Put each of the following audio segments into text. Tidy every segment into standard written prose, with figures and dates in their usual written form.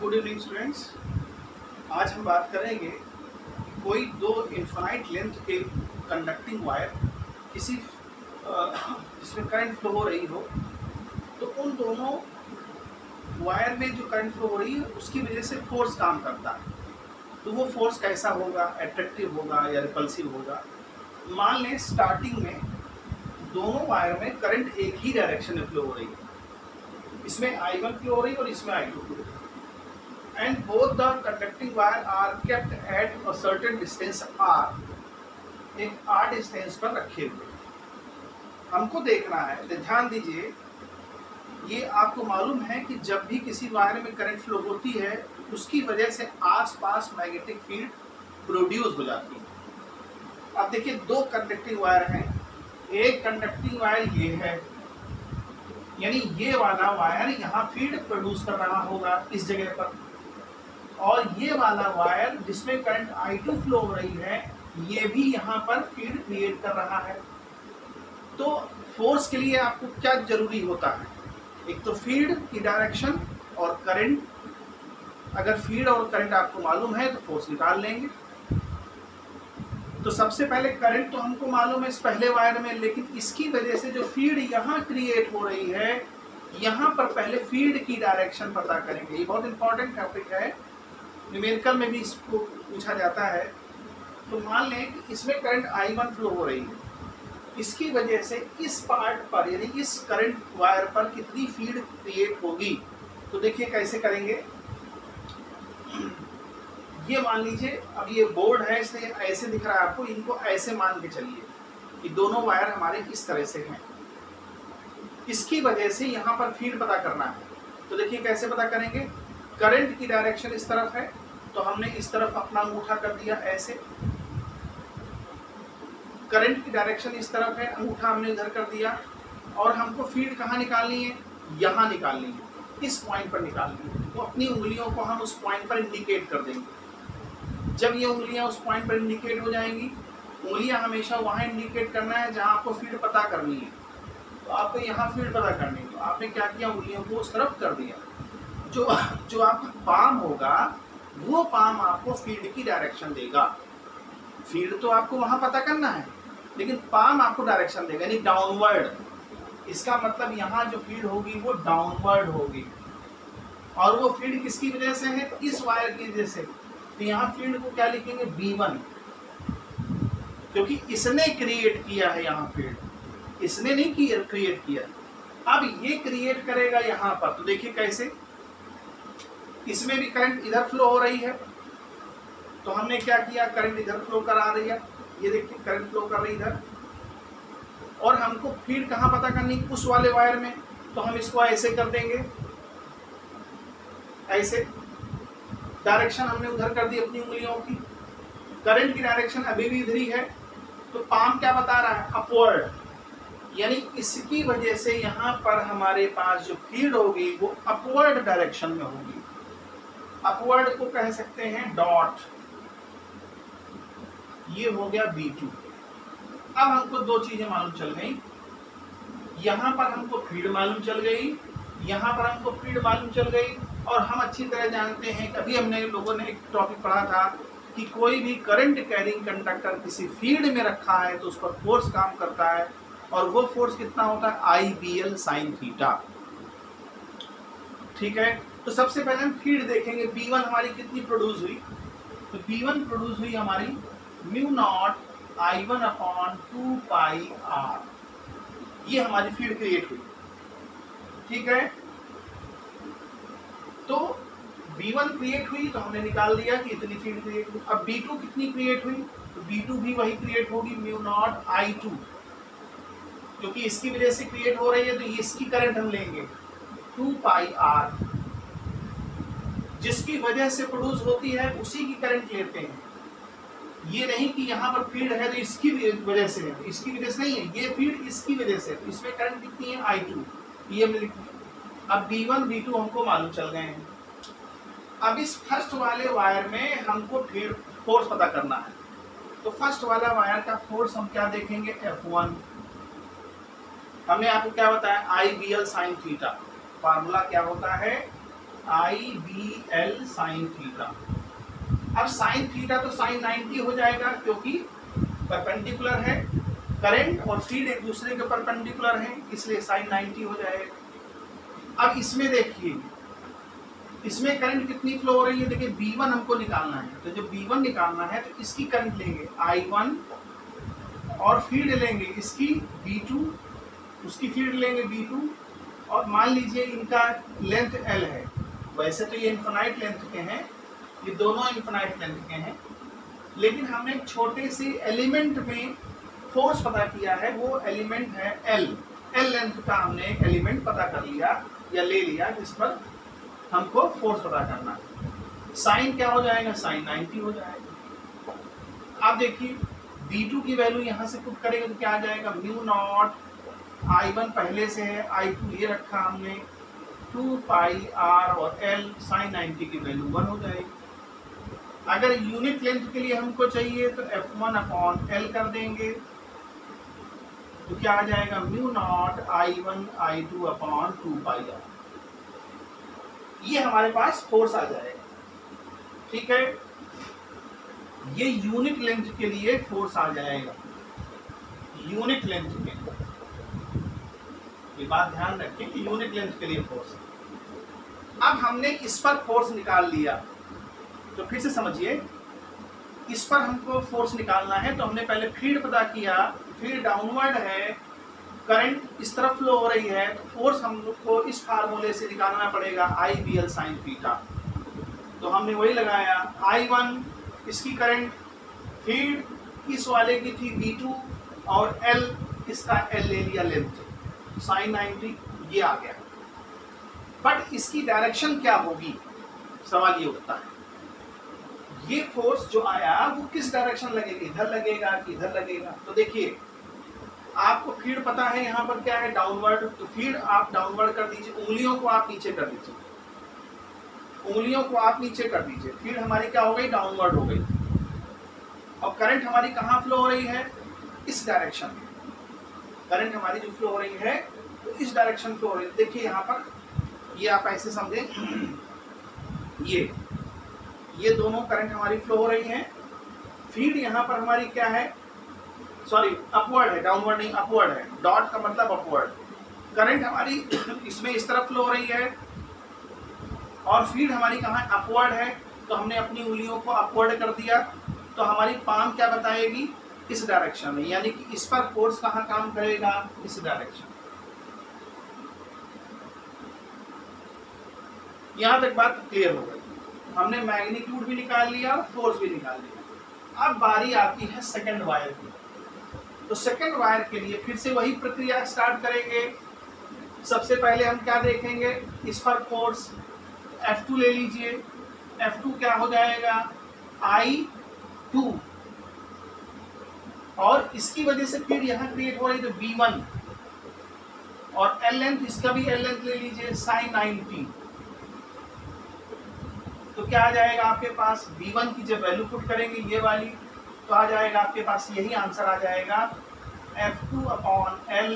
Good evening students. आज हम बात करेंगे कोई दो इनफाइनाइट लेंथ के कंडक्टिंग वायर किसी जिसमें करंट फ्लो हो रही हो, तो उन दोनों वायर में जो करंट फ्लो हो रही है उसकी वजह से फोर्स काम करता है। तो वो फोर्स कैसा होगा, एट्रैक्टिव होगा या रिपल्सिव होगा। मान लें स्टार्टिंग में दोनों वायर में करंट एक ही डायरेक्शन में फ्लो हो रही है, इसमें I1 फ्लो हो रही है और इसमें I2 फ्लो हो रही है, and both the conducting wire are kept at a certain distance r, एक r डिस्टेंस पर रखे हुए। हमको देखना है, तो ध्यान दीजिए, ये आपको मालूम है कि जब भी किसी वायर में करंट फ्लो होती है उसकी वजह से आसपास मैग्नेटिक फील्ड प्रोड्यूस हो जाती है। अब देखिए दो कंडक्टिंग वायर हैं, एक कंडक्टिंग वायर ये है, यानी ये वाला वायर यहाँ फील्ड प्रोड्यूस कर रहा होगा इस जगह पर, और ये वाला वायर जिसमें करंट I2 फ्लो हो रही है ये भी यहाँ पर फील्ड क्रिएट कर रहा है। तो फोर्स के लिए आपको क्या जरूरी होता है, एक तो फील्ड की डायरेक्शन और करंट। अगर फील्ड और करंट आपको मालूम है तो फोर्स निकाल लेंगे। तो सबसे पहले करंट तो हमको मालूम है इस पहले वायर में, लेकिन इसकी वजह से जो फील्ड यहाँ क्रिएट हो रही है यहाँ पर पहले फील्ड की डायरेक्शन पता करेंगे। ये बहुत इंपॉर्टेंट टॉपिक है, न्यूमेरिकल में भी इसको पूछा जाता है। तो मान लें कि इसमें करंट I1 फ्लो हो रही है, इसकी वजह से इस पार्ट पर यानी इस करंट वायर पर कितनी फील्ड क्रिएट होगी। तो देखिए कैसे करेंगे। ये मान लीजिए, अब ये बोर्ड है इसलिए ऐसे दिख रहा है आपको, इनको ऐसे मान के चलिए कि दोनों वायर हमारे इस तरह से हैं। इसकी वजह से यहाँ पर फील्ड पता करना है। तो देखिए कैसे पता करेंगे। करंट की डायरेक्शन इस तरफ है तो हमने इस तरफ अपना अंगूठा कर दिया ऐसे, करंट की डायरेक्शन इस तरफ है, अंगूठा हमने इधर कर दिया, और हमको फील्ड कहाँ निकालनी है, यहाँ निकालनी है, इस पॉइंट पर निकालनी है। तो अपनी उंगलियों को हम उस पॉइंट पर इंडिकेट कर देंगे। जब ये उंगलियां उस पॉइंट पर इंडिकेट हो जाएंगी, उंगलियां हमेशा वहाँ इंडिकेट करना है जहाँ आपको फील्ड पता करनी है। तो आपको यहाँ फील्ड पता करनी है, तो आपने क्या किया, उंगलियों को उस तरफ कर दिया। जो आपका पाम होगा वो पाम आपको फील्ड की डायरेक्शन देगा। फील्ड तो आपको वहां पता करना है, लेकिन पाम आपको डायरेक्शन देगा, यानी डाउनवर्ड। इसका मतलब यहाँ जो फील्ड होगी वो डाउनवर्ड होगी, और वो फील्ड किसकी वजह से है, इस वायर की वजह से। तो यहाँ फील्ड को क्या लिखेंगे, B1, क्योंकि इसने क्रिएट किया है यहाँ फील्ड, इसने नहीं क्रिएट किया। अब ये क्रिएट करेगा यहाँ पर। तो देखिए कैसे, इसमें भी करंट इधर फ्लो हो रही है, तो हमने क्या किया, करंट इधर फ्लो करा रही है, ये देखिए करंट फ्लो कर रही इधर, और हमको फील्ड कहाँ पता करनी, उस वाले वायर में। तो हम इसको ऐसे कर देंगे, ऐसे डायरेक्शन हमने उधर कर दी अपनी उंगलियों की, करंट की डायरेक्शन अभी भी इधर ही है। तो पाम क्या बता रहा है, अपवर्ड, यानी इसकी वजह से यहाँ पर हमारे पास जो फील्ड होगी वो अपवर्ड डायरेक्शन में होगी। अपवर्ड को कह सकते हैं डॉट। ये हो गया B2। अब हमको दो चीजें मालूम चल गई, यहाँ पर हमको फील्ड मालूम चल गई, यहाँ पर हमको फील्ड मालूम चल गई। और हम अच्छी तरह जानते हैं, कभी हमने लोगों ने एक टॉपिक पढ़ा था कि कोई भी करंट कैरिंग कंडक्टर किसी फील्ड में रखा है तो उस पर फोर्स काम करता है, और वो फोर्स कितना होता है, IBL sin थीटा। ठीक है, तो सबसे पहले हम फील्ड देखेंगे। B1 हमारी कितनी प्रोड्यूस हुई, तो B1 प्रोड्यूस हुई हमारी μ0 I1/2 पाई r, ये हमारी फील्ड क्रिएट हुई। ठीक है, तो B1 क्रिएट हुई तो हमने निकाल दिया कि इतनी फील्ड क्रिएट हुई। अब B2 कितनी क्रिएट हुई, तो B2 भी वही क्रिएट होगी μ0 I2, क्योंकि इसकी वजह से क्रिएट हो रही है तो इसकी करंट हम लेंगे 2 पाई r, जिसकी वजह से प्रोड्यूस होती है उसी की करंट लेते हैं। ये नहीं कि यहाँ पर फील्ड है तो इसकी वजह से है, इसकी वजह से नहीं है, ये फील्ड इसकी वजह से, तो इसमें करंट कितनी है, I2, ये हमने लिख दिया। अब B1 B2 हमको मालूम चल गए हैं। अब इस फर्स्ट वाले वायर में हमको फील्ड फोर्स पता करना है। तो फर्स्ट वाला वायर का फोर्स हम क्या देखेंगे, F1। हमने आपको क्या बताया, IBL sin थीटा। फार्मूला क्या होता है, IBL साइन थीटा। अब साइन थीटा तो साइन 90 हो जाएगा क्योंकि परपेंडिकुलर है, करंट और फील्ड एक दूसरे के परपेंडिकुलर हैं, इसलिए साइन 90 हो जाएगा। अब इसमें देखिए, इसमें करंट कितनी फ्लो हो रही है, देखिए B1 हमको निकालना है, तो जब B1 निकालना है तो इसकी करंट लेंगे I1 और फील्ड लेंगे इसकी B2, उसकी फील्ड लेंगे B2, और मान लीजिए इनका लेंथ L है। वैसे तो ये इन्फिनाइट लेंथ के हैं, ये दोनों इन्फिनाइट लेंथ के हैं, लेकिन हमने एक छोटे से एलिमेंट में फोर्स पता किया है, वो एलिमेंट है L लेंथ का हमने एक एलिमेंट पता कर लिया या ले लिया जिस पर हमको फोर्स पता करना है। साइन क्या हो जाएगा, साइन 90 हो जाएगा। अब देखिए B2 की वैल्यू यहाँ से पुट करेंगे तो क्या आ जाएगा, म्यू नॉट I1 पहले से है, I2 ये रखा हमने, 2 पाई R और L, साइन 90 की वैल्यू 1 हो जाएगी। अगर यूनिट लेंथ के लिए हमको चाहिए तो F1 अपॉन L कर देंगे, तो क्या आ जाएगा, mu not I1 I2 upon 2 pi R। ये हमारे पास फोर्स आ जाएगा, ठीक है। ये यूनिट लेंथ के लिए फोर्स आ जाएगा, यूनिट लेंथ के लिए, ये बात ध्यान रखें कि यूनिट लेंथ के लिए फोर्स। अब हमने इस पर फोर्स निकाल लिया, तो फिर से समझिए, इस पर हमको फोर्स निकालना है तो हमने पहले फील्ड पता किया, फील्ड डाउनवर्ड है, करंट इस तरफ फ्लो हो रही है, तो फोर्स हम लोग को इस फार्मूले से निकालना पड़ेगा IBL साइन थीटा। तो हमने वही लगाया, I1 इसकी करंट, फील्ड इस वाले की थी B2 और L इसका L ले लिया लेंथ, साइन 90 ये आ गया। बट इसकी डायरेक्शन क्या होगी, सवाल ये उठता है, ये फोर्स जो आया वो किस डायरेक्शन लगेगा, इधर लगेगा कि इधर लगेगा। तो देखिए आपको फील्ड पता है यहाँ पर क्या है, डाउनवर्ड, तो फील्ड आप डाउनवर्ड कर दीजिए, उंगलियों को आप नीचे कर दीजिए, उंगलियों को आप नीचे कर दीजिए, फील्ड हमारी क्या हो गई, डाउनवर्ड हो गई। और करंट हमारी कहाँ फ्लो हो रही है, इस डायरेक्शन में, करंट हमारी जो फ्लो हो रही है तो इस डायरेक्शन फ्लो हो रही है। देखिए यहाँ पर ये आप ऐसे समझें, ये दोनों करंट हमारी फ्लो हो रही है, फील्ड यहाँ पर हमारी क्या है, सॉरी अपवर्ड है, डाउनवर्ड नहीं अपवर्ड है, डॉट का मतलब अपवर्ड। करंट हमारी इसमें इस तरफ फ्लो हो रही है और फील्ड हमारी कहाँ अपवर्ड है, तो हमने अपनी उंगलियों को अपवर्ड कर दिया, तो हमारी पाम क्या बताएगी, इस डायरेक्शन में, यानी कि इस पर फोर्स कहाँ काम करेगा, इस डायरेक्शन। यहां तक बात क्लियर हो गई, हमने मैग्नीट्यूड भी निकाल लिया और फोर्स भी निकाल लिया। अब बारी आती है सेकंड वायर की, तो सेकंड वायर के लिए फिर से वही प्रक्रिया स्टार्ट करेंगे। सबसे पहले हम क्या देखेंगे, इस पर फोर्स F2 ले लीजिए, F2 क्या हो जाएगा, I2, और इसकी वजह से फिर यहाँ क्रिएट हो रही है तो B1, और L लेंथ, इसका भी L लेंथ ले लीजिए, साइन 90। तो क्या आ जाएगा आपके पास, B1 की जब वैल्यू पुट करेंगे ये वाली, तो आ जाएगा आपके पास यही आंसर आ जाएगा, F2 upon L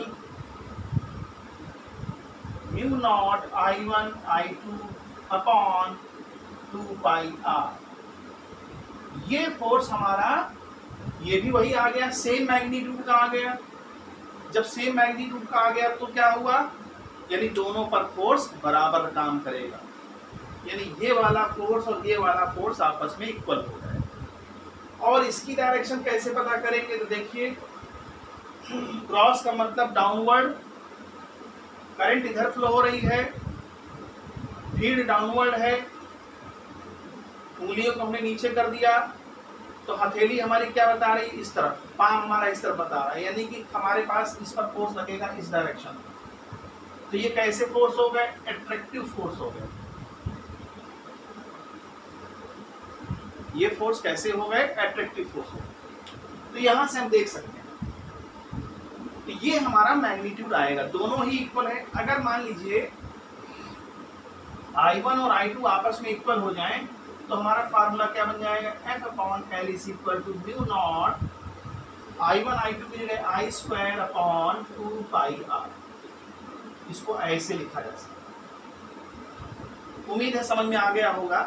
mu not I1 I2 upon 2 pi R। ये फोर्स हमारा, ये भी वही आ गया, सेम मैग्नीट्यूड का आ गया। जब सेम मैग्नीट्यूड का आ गया तो क्या हुआ, यानी दोनों पर फोर्स बराबर काम करेगा, यानी ये वाला फोर्स और ये वाला फोर्स आपस में इक्वल हो जाए। और इसकी डायरेक्शन कैसे पता करेंगे, तो देखिए क्रॉस का मतलब डाउनवर्ड, करंट इधर फ्लो हो रही है, फील्ड डाउनवर्ड है, उंगलियों को हमने नीचे कर दिया, तो हथेली हमारी क्या बता रही है, इस तरफ, पाम हमारा इस तरफ बता रहा है, यानी कि हमारे पास इस पर फोर्स लगेगा इस डायरेक्शन। तो ये कैसे फोर्स हो गए, एट्रैक्टिव फोर्स हो गए। ये फोर्स कैसे हो गए, एट्रैक्टिव फोर्स हो गए। तो यहां से हम देख सकते हैं, तो ये हमारा मैग्नीट्यूड आएगा, दोनों ही इक्वल है। अगर मान लीजिए I1 और I2 आपस में इक्वल हो जाएं, तो हमारा फार्मूला क्या बन जाएगा, F upon L is equal to mu not I1 I2 की जगह I square upon 2 pi R। इसको ऐसे लिखा जा सकता है। उम्मीद है समझ में आ गया होगा।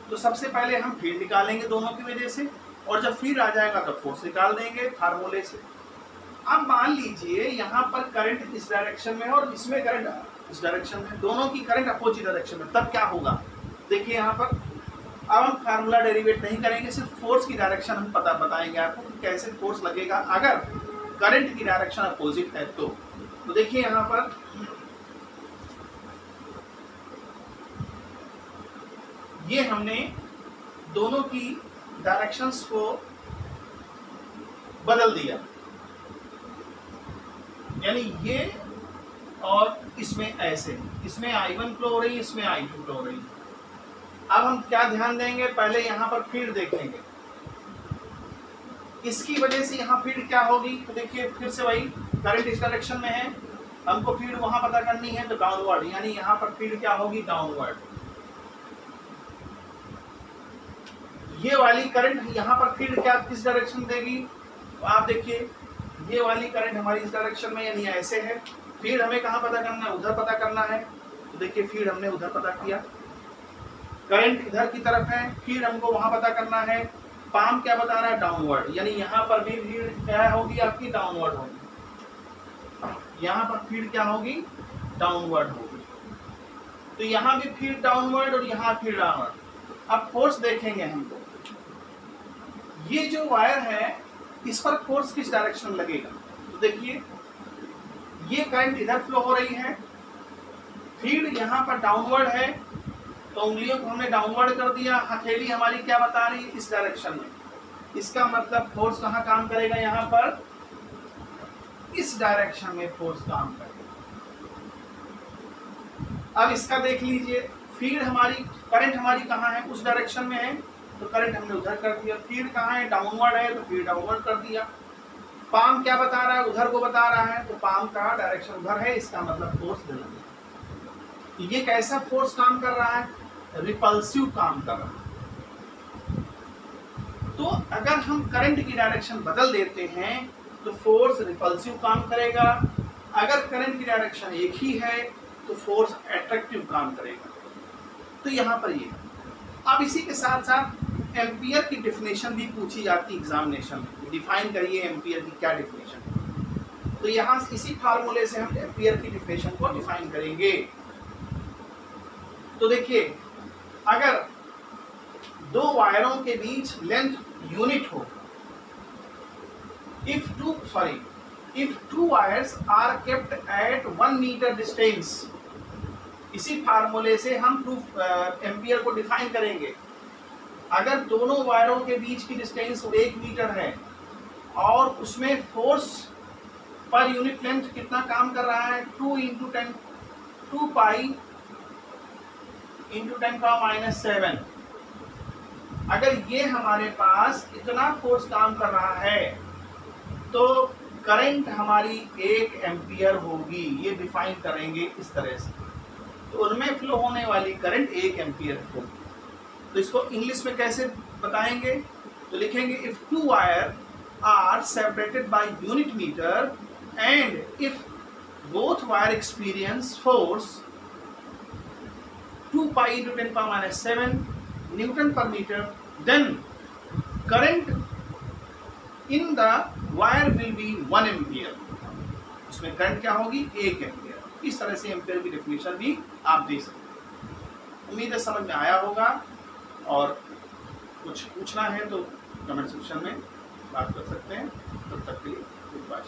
तो सबसे पहले हम फील्ड निकालेंगे दोनों की वजह से, और जब फील्ड आ जाएगा तो फोर्स निकाल देंगे फार्मूले से। अब मान लीजिए यहाँ पर करंट इस डायरेक्शन में और इसमें करंट इस डायरेक्शन में, दोनों की करंट अपोजिट डायरेक्शन में, तब क्या होगा देखिए यहाँ पर। अब हम फार्मूला डेरिवेट नहीं करेंगे, सिर्फ फोर्स की डायरेक्शन हम बताएंगे आपको कि कैसे फोर्स लगेगा अगर करंट की डायरेक्शन अपोजिट है तो देखिए यहाँ पर ये हमने दोनों की डायरेक्शंस को बदल दिया, यानी ये और इसमें ऐसे, इसमें I1 फ्लो हो रही है, इसमें I2 फ्लो हो रही है। अब हम क्या ध्यान देंगे, पहले यहाँ पर फील्ड देखेंगे, इसकी वजह से यहाँ फील्ड क्या होगी। तो देखिए फिर से वही, करंट इस डायरेक्शन में है, हमको फील्ड वहां पता करनी है तो डाउनवर्ड, यानी यहाँ पर फील्ड क्या होगी डाउनवर्ड। ये वाली करंट यहाँ पर फील्ड क्या किस डायरेक्शन देगी, तो आप देखिए ये वाली करंट हमारी इस डायरेक्शन में यानी ऐसे है। फील्ड हमें कहाँ पता करना है, उधर पता करना है। तो देखिए फील्ड हमने उधर पता किया, करंट इधर की तरफ है, फील्ड हमको वहां पता करना है। पाम क्या बता रहा है डाउनवर्ड, यानी यहाँ पर भी फील्ड क्या होगी आपकी डाउनवर्ड होगी, यहाँ पर फील्ड क्या होगी डाउनवर्ड होगी। तो यहाँ भी फील्ड डाउनवर्ड और यहाँ फील्ड डाउनवर्ड। अब फोर्स देखेंगे हमको, ये जो वायर है इस पर फोर्स किस डायरेक्शन लगेगा। तो देखिए ये करंट इधर फ्लो हो रही है, फील्ड यहाँ पर डाउनवर्ड है, तो उंगलियों को हमने डाउनवर्ड कर दिया, हथेली हमारी क्या बता रही है इस डायरेक्शन में। इसका मतलब फोर्स कहाँ काम करेगा, यहाँ पर इस डायरेक्शन में फोर्स काम करेगा। अब इसका देख लीजिए, फील्ड हमारी, करंट हमारी कहाँ है उस डायरेक्शन में है, तो करंट हमने उधर कर दिया। फील्ड कहाँ है डाउनवर्ड है, तो फील्ड डाउनवर्ड कर दिया। पाम क्या बता रहा है उधर को बता रहा है, तो पाम का डायरेक्शन उधर है, इसका मतलब फोर्स देना है। ये कैसा फोर्स काम कर रहा है, रिपल्सिव काम कर रहा है। तो अगर हम करंट की डायरेक्शन बदल देते हैं तो फोर्स रिपल्सिव काम करेगा, अगर करंट की डायरेक्शन एक ही है तो फोर्स अट्रैक्टिव काम करेगा। तो यहाँ पर ये, अब इसी के साथ साथ एम्पियर की डेफिनेशन भी पूछी जाती एग्जामिनेशन में, डिफाइन करिए एम्पियर की क्या डेफिनेशन। तो यहाँ इसी फार्मूले से हम एम्पियर की डेफिनेशन को डिफाइन करेंगे। तो देखिए अगर दो वायरों के बीच लेंथ यूनिट हो, if two wires are kept at 1 meter distance, इसी फार्मूले से हम 2 एम्पियर को डिफाइन करेंगे। अगर दोनों वायरों के बीच की डिस्टेंस 1 मीटर है और उसमें फोर्स पर यूनिट लेंथ कितना काम कर रहा है, 2 पाई इंटू 10⁻⁷। अगर ये हमारे पास इतना फोर्स काम कर रहा है तो करंट हमारी 1 एम्पियर होगी, ये डिफाइन करेंगे इस तरह से। तो उनमें फ्लो होने वाली करंट 1 एम्पियर होगी। तो इसको इंग्लिश में कैसे बताएंगे, तो लिखेंगे if 2 wire are separated by unit metre and if both wire experience force 2 pi into 10⁻⁷ Newton per meter, then current in the wire will be 1 ampere। उसमें करंट क्या होगी 1 एम्पियर। इस तरह से एम्पियर की डेफिनेशन भी आप दे सकते हैं। उम्मीद है समझ में आया होगा, और कुछ पूछना है तो कमेंट सेक्शन में बात कर सकते हैं। तब तक के लिए गुड बाय।